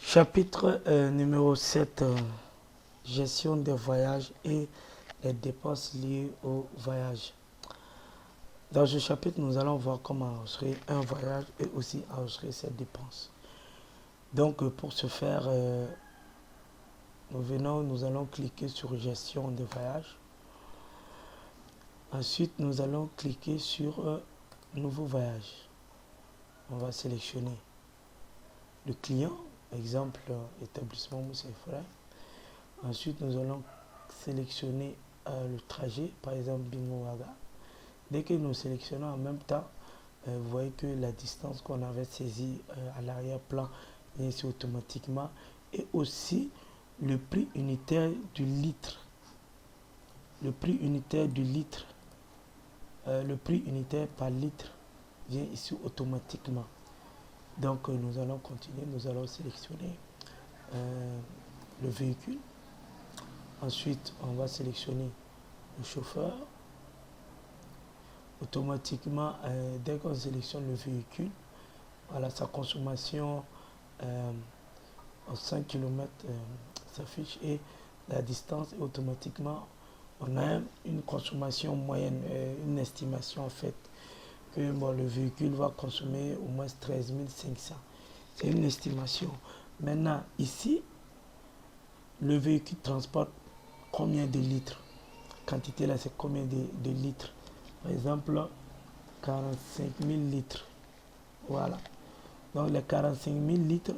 Chapitre numéro 7, gestion des voyages et les dépenses liées au voyage. Dans ce chapitre, nous allons voir comment enregistrer un voyage et aussi enregistrer ses dépenses. Donc pour ce faire, nous allons cliquer sur gestion des voyages. Ensuite, nous allons cliquer sur nouveau voyage. On va sélectionner le client, exemple établissement Moussé Frère. Ensuite, nous allons sélectionner le trajet, par exemple Bingo Waga. Dès que nous sélectionnons en même temps, vous voyez que la distance qu'on avait saisie à l'arrière-plan vient ici automatiquement. Et aussi le prix unitaire du litre. Le prix unitaire du litre. Le prix unitaire par litre vient ici automatiquement. Donc nous allons continuer, nous allons sélectionner le véhicule. Ensuite, on va sélectionner le chauffeur. Automatiquement, dès qu'on sélectionne le véhicule, voilà, sa consommation en 5 km s'affiche et la distance, et automatiquement, on a une consommation moyenne, une estimation en fait, que le véhicule va consommer au moins 13 500. C'est une estimation. Maintenant, ici, le véhicule transporte combien de litres? Quantité là, c'est combien de litres? Par exemple, 45 000 litres. Voilà. Donc les 45 000 litres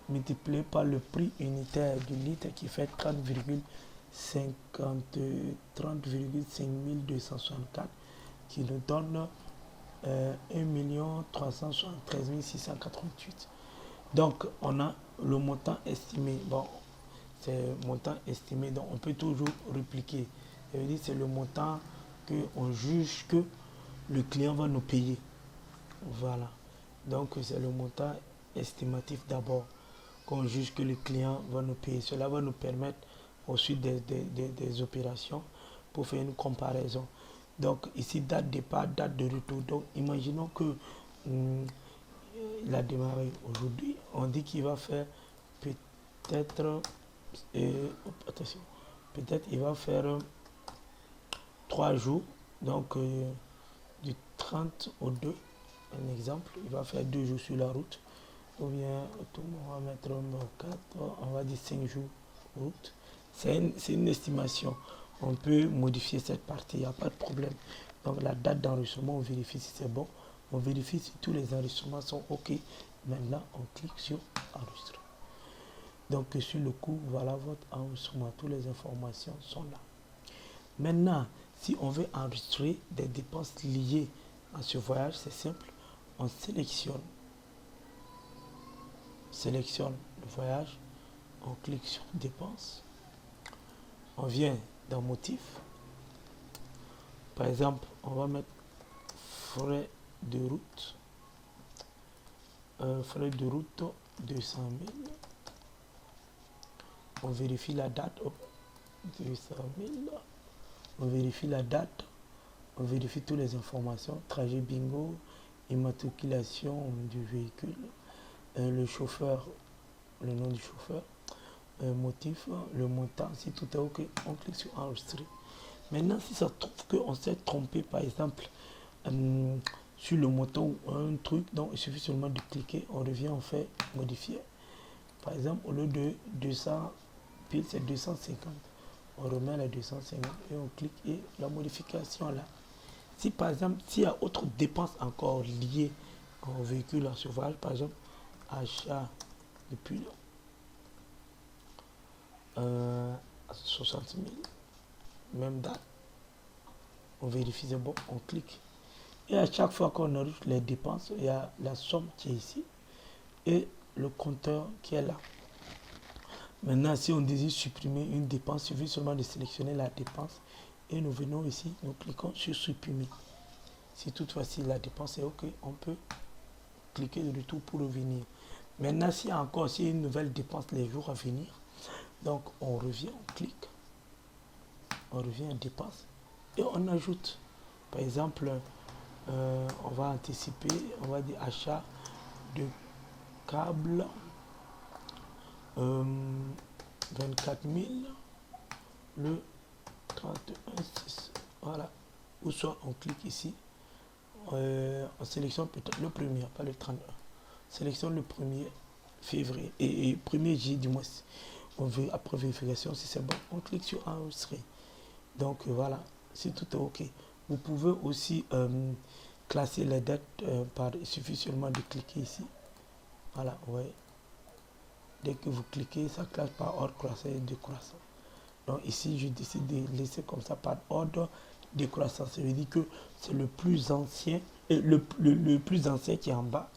multipliés par le prix unitaire du litre qui fait 30,5264 qui nous donne 1 373 688. Donc on a le montant estimé. Bon, c'est le montant estimé, donc on peut toujours répliquer. Ça veut dire c'est le montant qu'on juge que le client va nous payer. Voilà. Donc c'est le montant estimatif d'abord qu'on juge que le client va nous payer. Cela va nous permettre ensuite des opérations pour faire une comparaison. Donc ici, date de départ, date de retour. Donc imaginons que il a démarré aujourd'hui. On dit qu'il va faire peut-être, attention, peut-être il va faire 3 jours. Donc du 30 au 2, un exemple, il va faire 2 jours sur la route. Ou bien, on va mettre 4, on va dire 5 jours route. C'est une estimation. On peut modifier cette partie, il n'y a pas de problème. Donc la date d'enregistrement, on vérifie si c'est bon. On vérifie si tous les enregistrements sont OK. Maintenant, on clique sur enregistrer. Donc sur le coup, voilà votre enregistrement. Toutes les informations sont là. Maintenant, si on veut enregistrer des dépenses liées à ce voyage, c'est simple. On sélectionne le voyage, on clique sur dépenses, on vient dans motif. Par exemple, on va mettre frais de route, 200 000. On vérifie la date, 200 000. On vérifie la date, on vérifie toutes les informations, trajet bingo, immatriculation du véhicule, le chauffeur, le nom du chauffeur, motif, le montant, si tout est OK, on clique sur enregistrer. Maintenant, si ça trouve qu'on s'est trompé, par exemple, sur le montant ou un truc, donc il suffit seulement de cliquer, on revient, on fait modifier. Par exemple, au lieu de 200 piles, c'est 250. On remet les 250 et on clique et la modification là. Si par exemple, s'il y a autre dépense encore liée au véhicule en sauvage, par exemple, achat de pile, 60 000, même date, on vérifie, c'est bon, on clique. Et à chaque fois qu'on ajoute les dépenses, il y a la somme qui est ici et le compteur qui est là. Maintenant, si on désire supprimer une dépense, il suffit seulement de sélectionner la dépense et nous venons ici, nous cliquons sur supprimer. Si toutefois si la dépense est OK, on peut cliquer de retour pour revenir. Maintenant, s'il y a encore une nouvelle dépense les jours à venir, donc on revient, on clique, on revient à dépense et on ajoute. Par exemple, on va anticiper, on va dire achat de câble euh, 24 000, le 31,6. Voilà. Ou soit on clique ici, on sélectionne peut-être le premier, pas le 31. Sélectionne le 1er février et 1er juillet du mois. On veut, après vérification, si c'est bon, on clique sur enregistrer. Donc voilà, si tout est OK. Vous pouvez aussi classer les dates il suffit seulement de cliquer ici. Voilà, ouais. Dès que vous cliquez, ça classe par ordre croissant et décroissant. Donc ici, je décide de laisser comme ça par ordre décroissant. Ça veut dire que c'est le plus ancien, et le plus ancien qui est en bas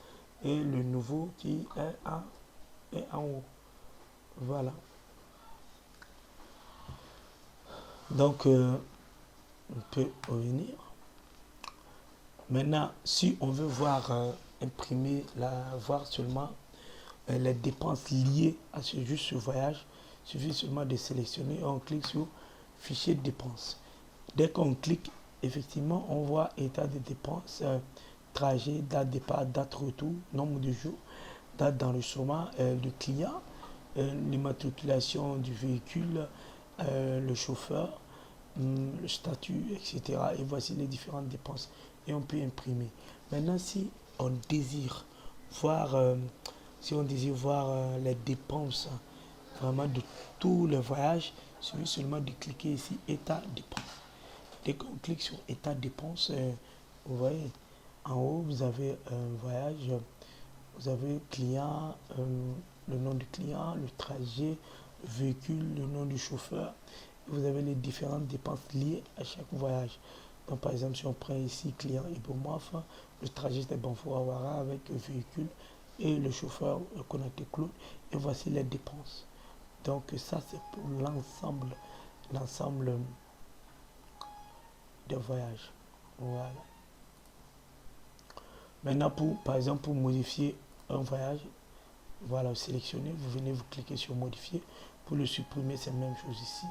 et le nouveau qui est en haut. Voilà. Donc, on peut revenir. Maintenant, si on veut voir imprimer, voir seulement les dépenses liées à juste ce voyage, il suffit seulement de sélectionner et on clique sur fichier de dépenses. Dès qu'on clique, effectivement, on voit état de dépenses, trajet, date départ, date retour, nombre de jours, date d'enregistrement, le client, l'immatriculation du véhicule, le chauffeur, le statut, etc. Et voici les différentes dépenses. Et on peut imprimer. Maintenant, si on désire voir, les dépenses vraiment de tous les voyages, il suffit seulement de cliquer ici, état dépenses. Dès qu'on clique sur état dépenses, vous voyez, en haut, vous avez un voyage, vous avez client, le nom du client, le trajet, le véhicule, le nom du chauffeur. Vous avez les différentes dépenses liées à chaque voyage. Donc, par exemple, si on prend ici client Ibomorph, le trajet c'est Banfo-Awara avec le véhicule et le chauffeur Konaté Claude. Et voici les dépenses. Donc, ça, c'est pour l'ensemble des voyages. Voilà. Maintenant, par exemple, pour modifier un voyage, voilà, vous sélectionnez, vous venez, vous cliquez sur modifier. Pour le supprimer, c'est la même chose ici.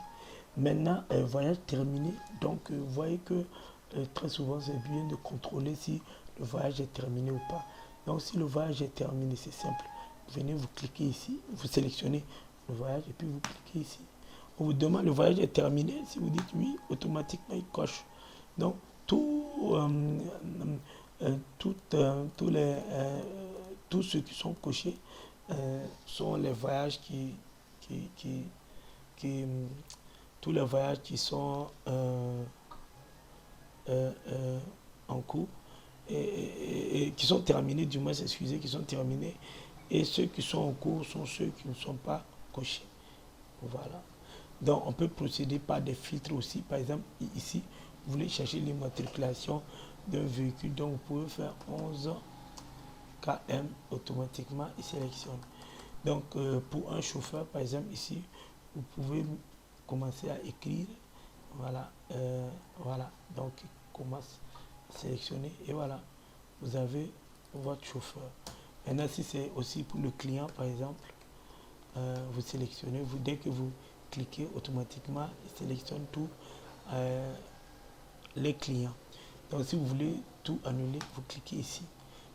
Maintenant, voyage terminé. Donc, vous voyez que très souvent, c'est bien de contrôler si le voyage est terminé ou pas. Donc, si le voyage est terminé, c'est simple. Vous venez, vous cliquez ici, vous sélectionnez le voyage et puis vous cliquez ici. On vous demande le voyage est terminé. Si vous dites oui, automatiquement, il coche. Donc, tous ceux qui sont cochés sont les voyages tous les voyages qui sont en cours et qui sont terminés, du moins excusez, qui sont terminés, et ceux qui sont en cours sont ceux qui ne sont pas cochés. Voilà. Donc on peut procéder par des filtres aussi. Par exemple, ici, vous voulez chercher l'immatriculation d'un véhicule, donc vous pouvez faire 11 KM automatiquement, il sélectionne. Donc pour un chauffeur, par exemple, ici, vous pouvez commencer à écrire. Voilà. Voilà. Donc il commence à sélectionner et voilà. Vous avez votre chauffeur. Maintenant, si c'est aussi pour le client, par exemple, vous sélectionnez, dès que vous cliquez, automatiquement, il sélectionne tous les clients. Donc, si vous voulez tout annuler, vous cliquez ici.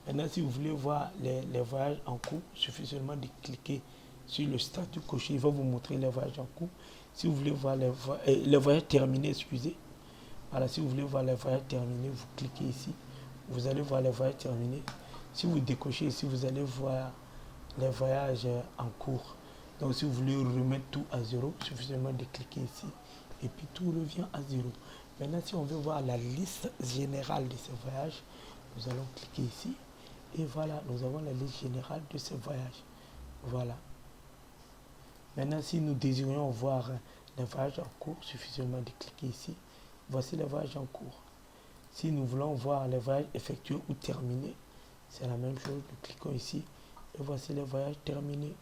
Maintenant, si vous voulez voir les voyages en cours, il suffit seulement de cliquer sur le statut coché. Il va vous montrer les voyages en cours. Si vous voulez voir les voyages terminés, excusez. Voilà, si vous voulez voir les voyages terminés, vous cliquez ici. Vous allez voir les voyages terminés. Si vous décochez ici, vous allez voir les voyages en cours. Donc, si vous voulez remettre tout à zéro, il suffit seulement de cliquer ici. Et puis, tout revient à zéro. Maintenant, si on veut voir la liste générale de ces voyages, nous allons cliquer ici. Et voilà, nous avons la liste générale de ces voyages. Voilà. Maintenant, si nous désirions voir les voyages en cours, suffisamment de cliquer ici. Voici les voyages en cours. Si nous voulons voir les voyages effectués ou terminés, c'est la même chose. Nous cliquons ici et voici les voyages terminés.